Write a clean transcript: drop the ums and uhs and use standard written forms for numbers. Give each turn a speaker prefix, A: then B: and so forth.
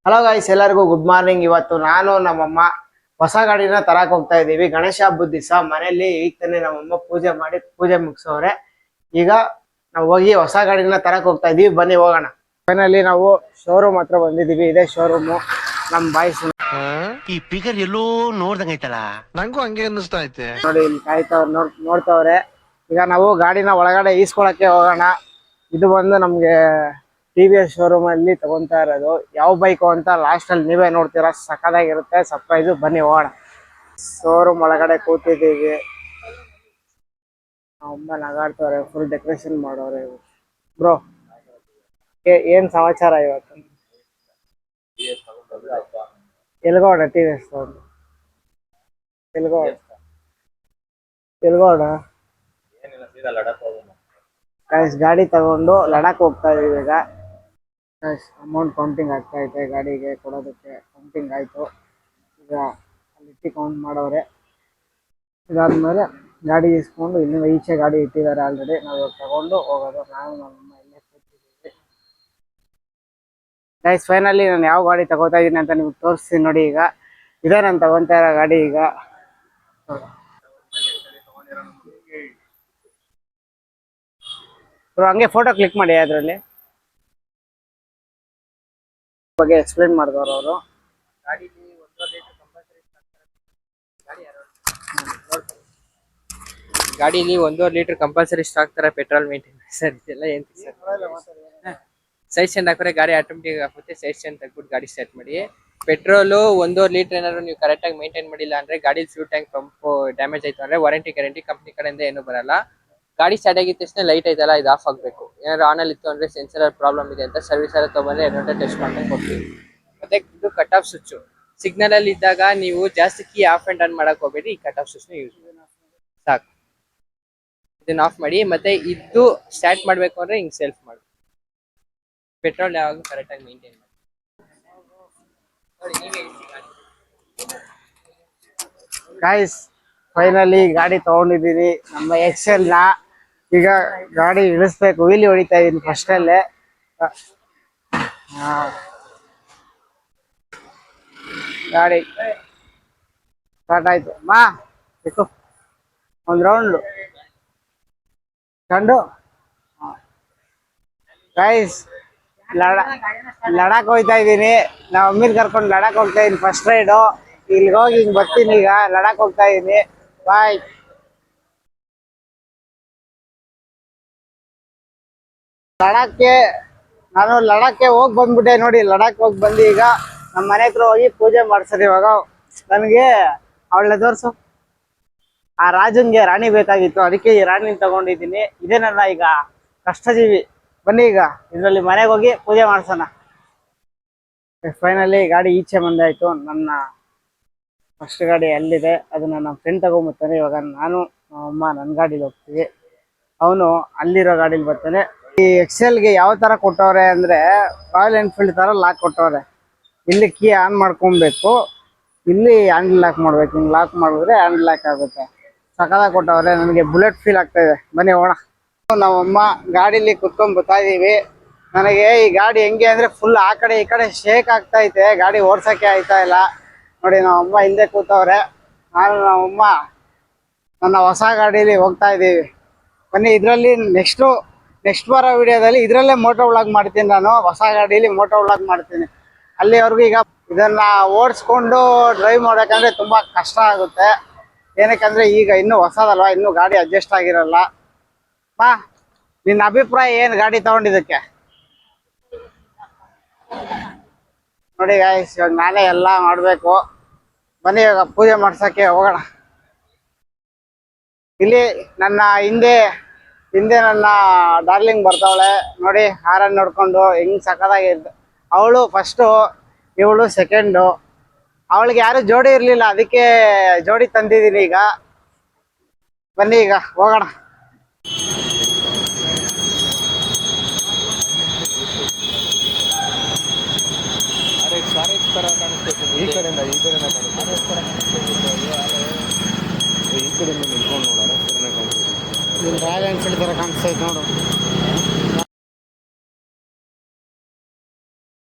A: Hello guys, ಎಲ್ಲರಿಗೂ good morning. ಇವತ್ತು ನಾನು ನಮ್ಮಮ್ಮ ಹೊಸ ಗಾಡಿನ ತರಕ್ ಹೋಗ್ತಾ ಇದೀವಿ. ಗಣೇಶ ಹಬ್ಬದ ದಿವಸ ಮನೆಯಲ್ಲಿ ಈಗ ತಾನೆ ನಮ್ಮಮ್ಮ ಪೂಜೆ ಮುಗಿಸೋರೆ. ಈಗ ನಾವು ಹೋಗಿ ಹೊಸ ಗಾಡಿನ ತರಕ್ ಹೋಗ್ತಾ ಇದೀವಿ. ಬನ್ನಿ ಹೋಗೋಣ. ಫೈನಲಿ ನಾವು ಶೋರೂಮ್ ಹತ್ರ ಬಂದಿದೀವಿ. ಇದೇ ಶೋರೂಮು. ನಮ್ ಬಾಯ್ಸ್
B: ಈ ಪಿಗರ್ ಎಲ್ಲೋ ನೋಡ್ದಂಗೈತಲ್ಲ,
C: ನಂಗೂ ಹಂಗೆ ಅನ್ನಿಸ್ತಾ ಐತೆ.
A: ನೋಡಿ ಇಲ್ಲಿ ನೋಡ್ತಾವ್ರೆ. ಈಗ ನಾವು ಗಾಡಿನ ಒಳಗಡೆ ಈಸ್ಕೊಳಕ್ಕೆ ಹೋಗೋಣ. ಇದು ಬಂದು ನಮ್ಗೆ TVS ಶೋರೂಮ್ ಅಲ್ಲಿ ತಗೊಂತಾ ಇರೋದು. ಯಾವ ಬೈಕು ಅಂತ ಲಾಸ್ಟ್ ಅಲ್ಲಿ ನೀವೇ ನೋಡ್ತೀರಾ. ಸಕ್ಕದಾಗಿರುತ್ತೆ ಸರ್ಪ್ರೈಸು. ಬನ್ನಿ ಹೋಗೋಣ. ಶೋರೂಮ್ ಒಳಗಡೆ ಕೂತಿದ್ದೀವಿ. ಅಮ್ಮ ನಗಾಡ್ತವ್ರೆ, ಫುಲ್ ಡೆಕೋರೇಷನ್ ಮಾಡೋರೆ. ಬ್ರೋ, ಏನ್ ಸಮಾಚಾರ ಇವತ್ತು? ಎಲ್ಗೋಣ TVS ತಗೊಂಡು ಎಲ್ಗೋಣ ಗಾಡಿ ತಗೊಂಡು ಲಡಾಖ್ ಹೋಗ್ತಾ ಇದೀವಿ. ಈಗ ಅಮೌಂಟ್ ಕೌಂಟಿಂಗ್ ಆಗ್ತಾ ಐತೆ. ಗಾಡಿಗೆ ಕೊಡೋದಕ್ಕೆ ಕೌಂಟಿಂಗ್ ಆಯ್ತು. ಈಗ ಅಲ್ಲಿ ಕೌಂಟ್ ಮಾಡೋರೆ. ಇದಾದ್ಮೇಲೆ ಗಾಡಿ ಇಸ್ಕೊಂಡು ಇಲ್ಲಿ ಈಚೆ ಗಾಡಿ ಇಟ್ಟಿದ್ದಾರೆ ಆಲ್ರೆಡಿ. ನಾವು ತಗೊಂಡು ಹೋಗೋದು. ನಾನು ನಮ್ಮಮ್ಮ ಇಲ್ಲೇ ಕೂತಿದ್ದೀವಿ. ಗೈಸ್, ಫೈನಲಿ ನಾನು ಯಾವ ಗಾಡಿ ತಗೋತಾ ಇದ್ದೀನಿ ಅಂತ ನಿಮ್ಗೆ ತೋರಿಸ್ತೀನಿ ನೋಡಿ. ಈಗ ಇದೇ ನಾನು ತಗೊಂತಾ ಇರೋ ಗಾಡಿ. ಈಗ ಹಂಗೆ ಫೋಟೋ ಕ್ಲಿಕ್ ಮಾಡಿ. ಅದರಲ್ಲಿ ಬಗ್ಗೆ ಎಕ್ಸ್ಪ್ಲೇನ್ ಮಾಡಿದವರು ಅವರು.
D: ಗಾಡಿಲಿ 1.5 ಲೀಟರ್ ಕಂಪಲ್ಸರಿ ಸ್ಟಾಕ್ ತರ ಪೆಟ್ರೋಲ್ ಮೇಂಟೈನ್ ಸರ್. ಇದೆಲ್ಲ ಏನ್ ಸರ್? ಸೈಡ್ ಸ್ಟ್ಯಾಂಡ್ ಹಾಕಿದ್ರೆ ಗಾಡಿ ಆಟೋಮೆಟಿಕ್ ಆಗುತ್ತೆ. ಸೈಡ್ ಸ್ಟ್ಯಾಂಡ್ ತೆಗ್ಬಿಟ್ಟು ಗಾಡಿ ಸ್ಟಾರ್ಟ್ ಮಾಡಿ. ಪೆಟ್ರೋಲ್ 1.5 ಲೀಟರ್ ಏನಾದ್ರು ನೀವು ಕರೆಕ್ಟ್ ಆಗಿ ಮೇಂಟೈನ್ ಮಾಡಿಲ್ಲ ಅಂದ್ರೆ ಗಾಡಿ ಫ್ಯೂಲ್ ಟ್ಯಾಂಕ್ ಪಂಪ್ ಡ್ಯಾಮೇಜ್ ಆಯ್ತು ಅಂದ್ರೆ ವಾರಂಟಿ ಗ್ಯಾರಂಟಿ ಕಂಪ್ನಿ ಕಡೆಯಿಂದ ಏನು ಬರಲ್ಲ. ಗಾಡಿ ಸ್ಟಾರ್ಟ್ ಆಗಿದ ತಕ್ಷಣ ಲೈಟ್ ಐತಲ್ಲ, ಇದು ಆಫ್ ಆಗಬೇಕು. ಏನಾದ್ರು ಆನ್ ಅಲ್ಲಿ ಇತ್ತು ಅಂದ್ರೆ ಸೆನ್ಸರ್ ಪ್ರಾಬ್ಲಮ್ ಇದೆ ಅಂತ ಸರ್ವಿಸ್ ಎಲ್ಲ ತಗೊಂಡ್ರೆ ಏನಂತ ಟೆಸ್ಟ್ ಮಾಡ್ಕೊಂಡು ಕೊಡ್ತೀವಿ. ಮತ್ತೆ ಇದು ಕಟ್ ಆಫ್ ಸ್ವಿಚ್. ಸಿಗ್ನಲ್ ಅಲ್ಲಿ ಇದ್ದಾಗ ನೀವು ಜಾಸ್ತಿ ಕೀ ಆಫ್ ಅಂಡ್ ಆನ್ ಮಾಡಕ್ ಹೋಗ್ಬೇಡಿ. ಈ ಕಟ್ ಆಫ್ ಸ್ವಿಚ್ ನ ಯೂಸ್ ಮಾಡಿ ಸಾಕು. ಇದನ್ನ ಆಫ್ ಮಾಡಿ. ಮತ್ತೆ ಇದು ಸ್ಟಾರ್ಟ್ ಮಾಡ್ಬೇಕು ಅಂದ್ರೆ ಹಿಂಗ್ ಸೆಲ್ಫ್ ಮಾಡಿ. ಪೆಟ್ರೋಲ್ ಯಾವಾಗ ಕರೆಕ್ಟ್ ಆಗಿ ಮೇಂಟೈನ್ ಮಾಡಿ.
A: ಗೈಸ್, ಫೈನಲಿ ಗಾಡಿ ತಗೊಂಡಿದ್ದೀನಿ ನಮ್ಮ XL ನ. ಈಗ ಗಾಡಿ ಇಳಿಸ್ಬೇಕು. ವೀಲಿ ಹೊಡಿತಾ ಇದೀನಿ ಫಸ್ಟ್ ಅಲ್ಲೇ. ಗಾಡಿ ಸ್ಟಾರ್ಟ್ ಆಯ್ತು. ಒಂದ್ ರೌಂಡ್ ಕಂಡು. ಗೈಸ್, ಲಡಾಖ್ ಹೋಗ್ತಾ ಇದ್ದೀನಿ. ನಾವು ಅಮ್ಮೀರ್ ಕರ್ಕೊಂಡು ಲಡಾಖ್ ಹೋಗ್ತಾ ಇದೀನಿ. First raid. ಇಲ್ಲಿಗೆ ಹೋಗಿ ಹಿಂಗ್ ಬರ್ತೀನಿ. ಈಗ ಲಡಾಖ್ ಹೋಗ್ತಾ ಇದೀನಿ. ಬಾಯ್. ನಾನು ಲಡಾಖ್ಗೆ ಹೋಗಿ ಬಂದ್ಬಿಟ್ಟೆ ನೋಡಿ. ಲಡಾಖ್ ಹೋಗಿ ಬಂದು ಈಗ ನಮ್ಮ ಮನೆ ಹತ್ರ ಹೋಗಿ ಪೂಜೆ ಮಾಡ್ಸರಿ. ಇವಾಗ ನನಗೆ ಅವಳನ್ನ ತೋರ್ಸು. ಆ ರಾಜನ್ಗೆ ರಾಣಿ ಬೇಕಾಗಿತ್ತು, ಅದಕ್ಕೆ ಈ ರಾಣಿನ ತಗೊಂಡಿದ್ದೀನಿ. ಇದೇ ನನ್ನ ಈಗ ಕಷ್ಟಜೀವಿ. ಬನ್ನಿ ಈಗ ಇದರಲ್ಲಿ ಮನೆಗೆ ಹೋಗಿ ಪೂಜೆ ಮಾಡ್ಸೋಣ. ಫೈನಲಿ ಗಾಡಿ ಈಚೆ ಬಂದಾಯ್ತು. ನನ್ನ ಫಸ್ಟ್ ಗಾಡಿ ಅಲ್ಲಿದೆ. ಅದನ್ನ ನಮ್ಮ ಫ್ರೆಂಡ್ ತಗೊಂಡ್ಬರ್ತಾನೆ. ಇವಾಗ ನಾನು ನಮ್ಮಮ್ಮ ನನ್ನ ಗಾಡಿಲಿ ಹೋಗ್ತೀವಿ. ಅವನು ಅಲ್ಲಿರೋ ಗಾಡಿಲಿ ಬರ್ತಾನೆ. ಈ XLಗೆ ಯಾವ ತರ ಕೊಟ್ಟವ್ರೆ ಅಂದ್ರೆ ರಾಯಲ್ ಎನ್ಫೀಲ್ಡ್ ತರ ಲಾಕ್ ಕೊಟ್ಟವ್ರೆ. ಇಲ್ಲಿ ಕೀ ಆನ್ ಮಾಡ್ಕೊಬೇಕು, ಇಲ್ಲಿ ಹ್ಯಾಂಡಲ್ ಲಾಕ್ ಮಾಡ್ಬೇಕು. ಹಿಂಗ್ ಲಾಕ್ ಮಾಡಿದ್ರೆ ಹ್ಯಾಂಡಲ್ ಲಾಕ್ ಆಗುತ್ತೆ. ಸಕದಾಗಿ ಕೊಟ್ಟವ್ರೆ. ನನಗೆ ಬುಲೆಟ್ ಫೀಲ್ ಆಗ್ತಾ ಇದೆ. ಬನ್ನಿ ಹೋಗೋಣ. ನಾವಮ್ಮ ಗಾಡಿಲಿ ಕುತ್ಕೊಂಡ್ ಬರ್ತಾ ಇದೀವಿ. ನನಗೆ ಈ ಗಾಡಿ ಹೆಂಗೆ ಅಂದ್ರೆ ಫುಲ್ ಆ ಕಡೆ ಈ ಕಡೆ ಶೇಕ್ ಆಗ್ತಾ ಐತೆ. ಗಾಡಿ ಓಡ್ಸಕ್ಕೆ ಆಯ್ತಾ ಇಲ್ಲ ನೋಡಿ. ನಾವಮ್ಮ ಹಿಂದೆ ಕೂತವ್ರೆ. ನಾನು ನಮ್ಮಮ್ಮ ನನ್ನ ಹೊಸ ಗಾಡೀಲಿ ಹೋಗ್ತಾ ಇದ್ದೀವಿ. ಬನ್ನಿ. ಇದರಲ್ಲಿ ನೆಕ್ಸ್ಟ್ ಬರೋ ವಿಡಿಯೋದಲ್ಲಿ ಇದರಲ್ಲೇ ಮೋಟೋ ವ್ಲಾಗ್ ಮಾಡ್ತೀನಿ. ನಾನು ಹೊಸ ಗಾಡೀಲಿ ಮೋಟೋ ವ್ಲಾಗ್ ಮಾಡ್ತೀನಿ. ಅಲ್ಲಿವರೆಗೂ ಈಗ ಇದನ್ನ ಓಡಿಸ್ಕೊಂಡು ಡ್ರೈವ್ ಮಾಡೋಕಂದ್ರೆ ತುಂಬಾ ಕಷ್ಟ ಆಗುತ್ತೆ. ಏನಕ್ಕಂದ್ರೆ ಈಗ ಇನ್ನೂ ಹೊಸದಲ್ವಾ, ಇನ್ನೂ ಗಾಡಿ ಅಡ್ಜಸ್ಟ್ ಆಗಿರಲ್ಲ. ನಿನ್ನ ಅಭಿಪ್ರಾಯ ಏನು ಗಾಡಿ ತಗೊಂಡಿದ್ದಕ್ಕೆ? ನೋಡಿ ಗಾಯ್ಸ್, ಇವಾಗ ನಾನೇ ಎಲ್ಲ ಮಾಡಬೇಕು. ಬನ್ನಿ ಇವಾಗ ಪೂಜೆ ಮಾಡ್ಸಕ್ಕೆ ಹೋಗೋಣ. ಇಲ್ಲಿ ನನ್ನ ಹಿಂದೆ ನನ್ನ ಡಾರ್ಲಿಂಗ್ ಬರ್ತಾವಳೆ ನೋಡಿ. ಹಾರನ್ ನೋಡ್ಕೊಂಡು ಹೆಂಗ್ ಸಕ್ಕದಾಗಿದ್ದು. ಅವಳು ಫಸ್ಟು, ಇವಳು ಸೆಕೆಂಡು. ಅವಳಿಗೆ ಯಾರು ಜೋಡಿ ಇರ್ಲಿಲ್ಲ, ಅದಕ್ಕೆ ಜೋಡಿ ತಂದಿದ್ದೀನಿ. ಈಗ ಬನ್ನಿ ಈಗ ಹೋಗೋಣ.
C: ಈ ಕಡೆಯಿಂದ
A: ರಾಯಲ್ ಎನ್ಫೀಲ್ಡ್ ತರ ಕಾಣಿಸ್ತೈತೆ ನೋಡು.